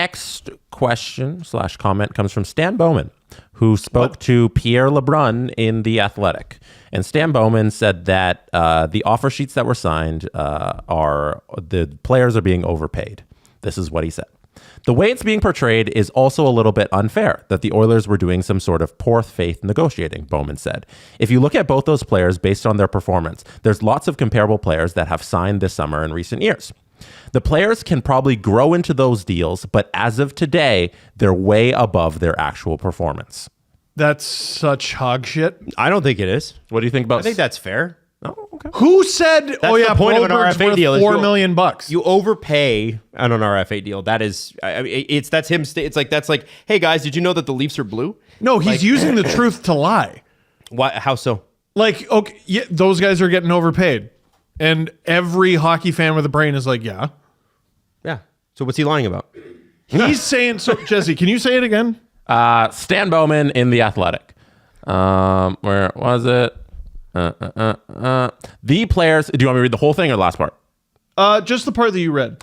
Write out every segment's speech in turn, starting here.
next question/comment comes from Stan Bowman, who spoke to Pierre LeBrun in The Athletic. And Stan Bowman said that the offer sheets that were signed the players are being overpaid. This is what he said. The way it's being portrayed is also a little bit unfair, that the Oilers were doing some sort of poor faith negotiating, Bowman said. If you look at both those players based on their performance, there's lots of comparable players that have signed this summer in recent years. The players can probably grow into those deals, but as of today, they're way above their actual performance. That's such hog shit. I don't think it is. What do you think about? I think that's fair. Oh, okay. Who said? That's the point of an Broberg's RFA worth deal is $4 million bucks. You overpay on an RFA deal. That is, that's him. That's like, hey guys, did you know that the Leafs are blue? No, he's using the truth to lie. Why? How so? Like, okay, yeah, those guys are getting overpaid, and every hockey fan with a brain is like, yeah. So what's he lying about? He's saying. So, Jesse, can you say it again? Stan Bowman in The Athletic. Where was it? The players. Do you want me to read the whole thing or the last part? Just the part that you read.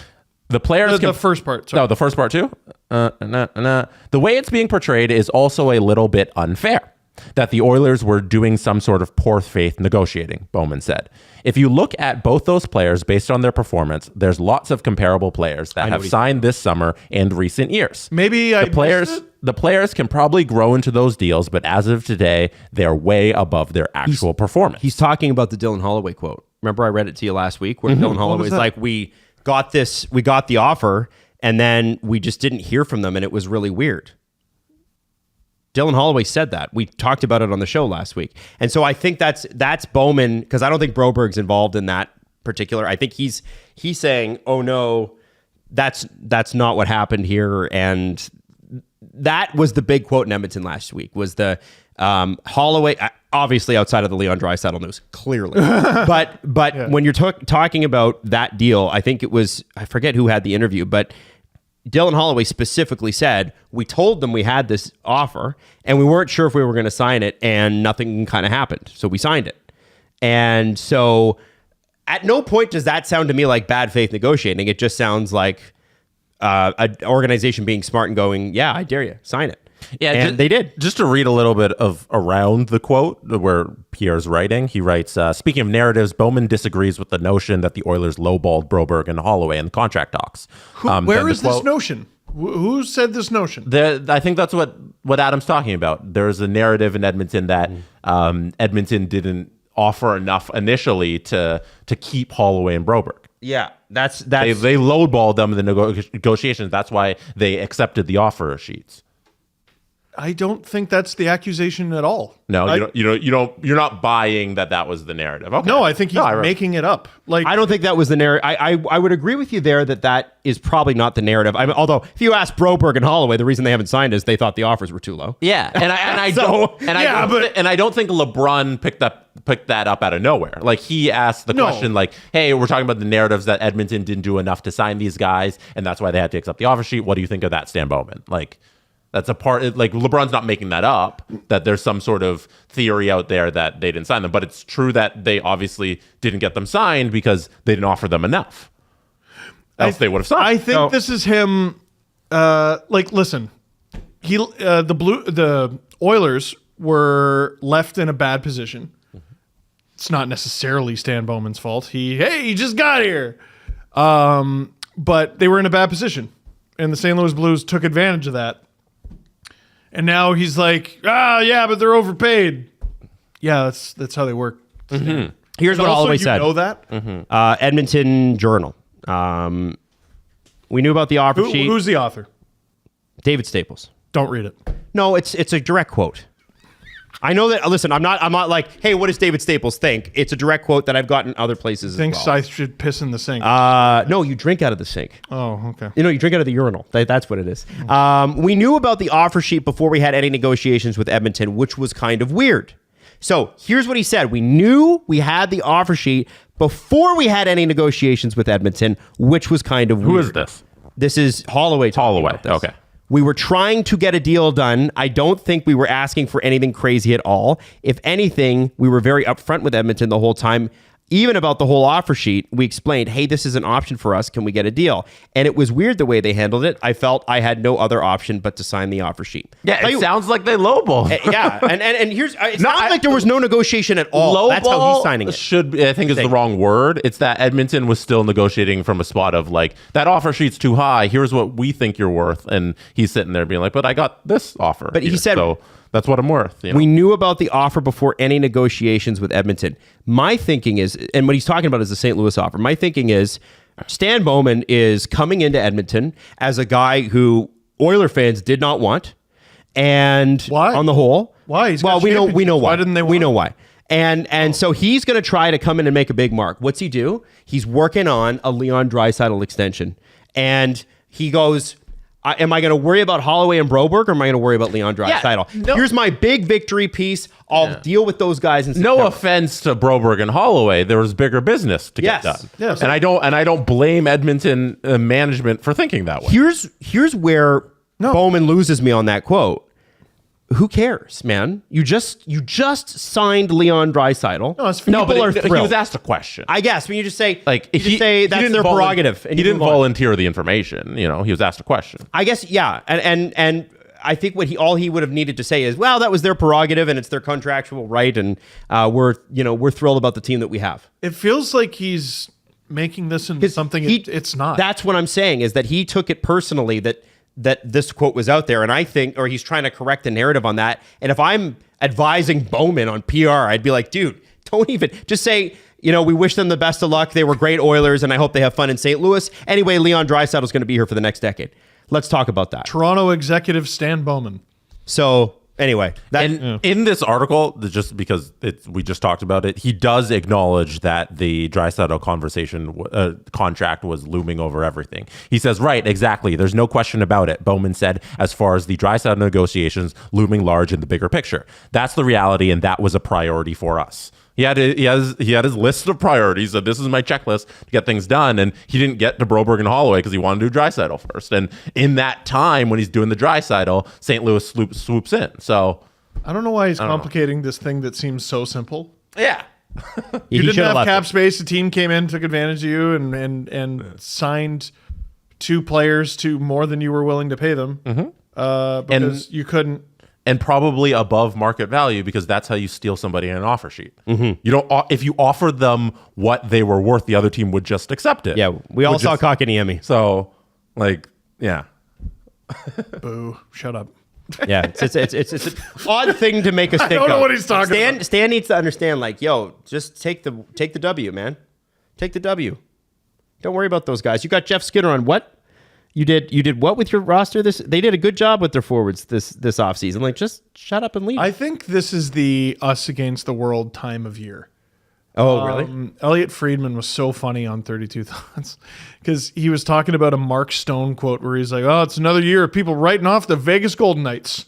The players. The first part. Sorry. No, the first part too. The way it's being portrayed is also a little bit unfair. That the Oilers were doing some sort of poor faith negotiating, Bowman said. If you look at both those players based on their performance, there's lots of comparable players that have signed this summer and recent years. Maybe the players can probably grow into those deals, but as of today, they're way above their actual performance. He's talking about the Dylan Holloway quote. Remember I read it to you last week where Dylan Holloway was like, we got the offer and then we just didn't hear from them and it was really weird. Dylan Holloway said that. We talked about it on the show last week. And so I think that's Bowman, because I don't think Broberg's involved in that particular. I think he's saying, oh no, that's not what happened here. And that was the big quote in Edmonton last week, was the Holloway, obviously outside of the Leon Draisaitl news, clearly. but yeah. When you're talking about that deal, I think it was, I forget who had the interview, but Dylan Holloway specifically said, we told them we had this offer and we weren't sure if we were going to sign it and nothing kind of happened. So we signed it. And so at no point does that sound to me like bad faith negotiating. It just sounds like an organization being smart and going, yeah, I dare you, sign it. Yeah, and they did. Just to read a little bit of around the quote where Pierre's writing, he writes, speaking of narratives, Bowman disagrees with the notion that the Oilers lowballed Broberg and Holloway in the contract talks. Where is this notion? Who said this notion? I think that's what Adam's talking about. There's a narrative in Edmonton that Edmonton didn't offer enough initially to keep Holloway and Broberg. Yeah, that's they lowballed them in the negotiations. That's why they accepted the offer sheets. I don't think that's the accusation at all. No, you're not buying that was the narrative. Okay. No, I think he's making it up. Like, I don't think that was the narrative. I would agree with you there that is probably not the narrative. I mean, although if you ask Broberg and Holloway, the reason they haven't signed is they thought the offers were too low. Yeah, and I don't think LeBrun picked that up out of nowhere. Like, he asked the question, like, hey, we're talking about the narratives that Edmonton didn't do enough to sign these guys, and that's why they had to accept the offer sheet. What do you think of that, Stan Bowman? Like, that's a part, like, LeBron's not making that up, that there's some sort of theory out there that they didn't sign them. But it's true that they obviously didn't get them signed because they didn't offer them enough. Else they would have signed. I think this is him, listen, the Oilers were left in a bad position. It's not necessarily Stan Bowman's fault. He just got here. But they were in a bad position. And the St. Louis Blues took advantage of that. And now he's like, yeah, but they're overpaid. Yeah, that's how they work. Mm-hmm. Here's what Holloway said. You know that? Mm-hmm. Edmonton Journal. We knew about the offer sheet. Who's the author? David Staples. Don't read it. No, it's a direct quote. I know that. Listen, I'm not like, hey, what does David Staples think? It's a direct quote that I've gotten other places. Thinks I should piss in the sink. No, you drink out of the sink. Oh, okay. You drink out of the urinal. That's what it is. We knew about the offer sheet before we had any negotiations with Edmonton, which was kind of weird. So here's what he said. We knew we had the offer sheet before we had any negotiations with Edmonton, which was kind of weird. Who is this? This is Holloway. Okay. We were trying to get a deal done. I don't think we were asking for anything crazy at all. If anything, we were very upfront with Edmonton the whole time. even about the whole offer sheet, we explained, hey, this is an option for us. Can we get a deal? And it was weird the way they handled it. I felt I had no other option but to sign the offer sheet. Yeah, it sounds like they lowball. Yeah, and here's it sounds like there was no negotiation at all. That's how he's signing it. I think is the wrong word. It's that Edmonton was still negotiating from a spot of like, that offer sheet's too high. Here's what we think you're worth. And he's sitting there being like, but I got this offer. But he said, so that's what I'm worth. We knew about the offer before any negotiations with Edmonton. My thinking is, and what he's talking about is the St. Louis offer. My thinking is Stan Bowman is coming into Edmonton as a guy who Oiler fans did not want. And why? On the whole, why? Well, we know why. Why didn't they want? We know why. And so he's going to try to come in and make a big mark. What's he do? He's working on a Leon Draisaitl extension. And he goes, am I going to worry about Holloway and Broberg, or am I going to worry about Leon Draisaitl? Here's my big victory piece. I'll deal with those guys in September. No offense to Broberg and Holloway, there was bigger business to get done. Yes. And I don't blame Edmonton management for thinking that way. Here's where Bowman loses me on that quote. Who cares, man? You just signed Leon Draisaitl. He was asked a question. I guess when you just say He that's their prerogative. And he didn't volunteer the information. He was asked a question. I guess, yeah, and I think all he would have needed to say is, well, that was their prerogative and it's their contractual right, and we're thrilled about the team that we have. It feels like he's making this into something it's not. That's what I'm saying, is that he took it personally that this quote was out there, and I think, or he's trying to correct the narrative on that. And if I'm advising Bowman on PR, I'd be like, dude, don't even, just say, we wish them the best of luck. They were great Oilers, and I hope they have fun in St. Louis. Anyway, Leon Draisaitl is going to be here for the next decade. Let's talk about that. Toronto executive Stan Bowman. So anyway, in this article, just because we just talked about it, he does acknowledge that the Draisaitl contract was looming over everything. He says, right, exactly. There's no question about it. Bowman said, as far as the Draisaitl negotiations looming large in the bigger picture. That's the reality, and that was a priority for us. He had his list of priorities. So this is my checklist to get things done. And he didn't get to Broberg and Holloway because he wanted to do Draisaitl first. And in that time, when he's doing the Draisaitl, St. Louis swoops in. So I don't know why he's complicating this thing that seems so simple. Yeah. You didn't have cap space. The team came in, took advantage of you, and signed 2 players to more than you were willing to pay them because you couldn't. And probably above market value, because that's how you steal somebody in an offer sheet. You don't. If you offered them what they wwere worth, the other team would just accept it. Yeah, we all saw Kotkaniemi. So, yeah. Boo! Shut up. Yeah, it's an odd thing to make us think. I don't know what he's talking about. Stan needs to understand. Just take the W, man. Take the W. Don't worry about those guys. You got Jeff Skinner on what? You did what with your roster? They did a good job with their forwards this offseason. Just shut up and leave. I think this is the us against the world time of year. Oh, really? Elliot Friedman was so funny on 32 Thoughts because he was talking about a Mark Stone quote where he's like, "Oh, it's another year of people writing off the Vegas Golden Knights,"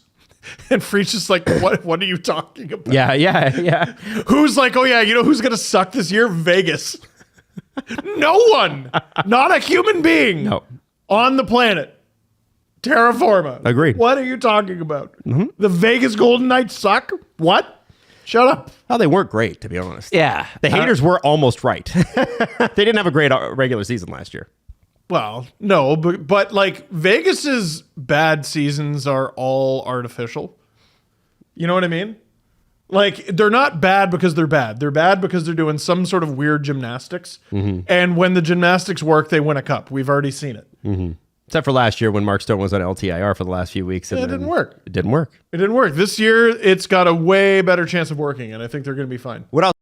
and Fried's just like, "What are you talking about?" Yeah. Who's like, "Oh yeah, who's gonna suck this year? Vegas." No one, not a human being. No. On the planet. Terra Forma. Agreed. What are you talking about? The Vegas Golden Knights suck? What? Shut up. Oh, they weren't great, to be honest. Yeah. The haters were almost right. They didn't have a great regular season last year. Well, no, but Vegas's bad seasons are all artificial. You know what I mean? They're not bad because they're bad. They're bad because they're doing some sort of weird gymnastics. And when the gymnastics work, they win a cup. We've already seen it. Except for last year when Mark Stone was on LTIR for the last few weeks. And it didn't work. It didn't work. It didn't work. This year, it's got a way better chance of working, and I think they're going to be fine. What else?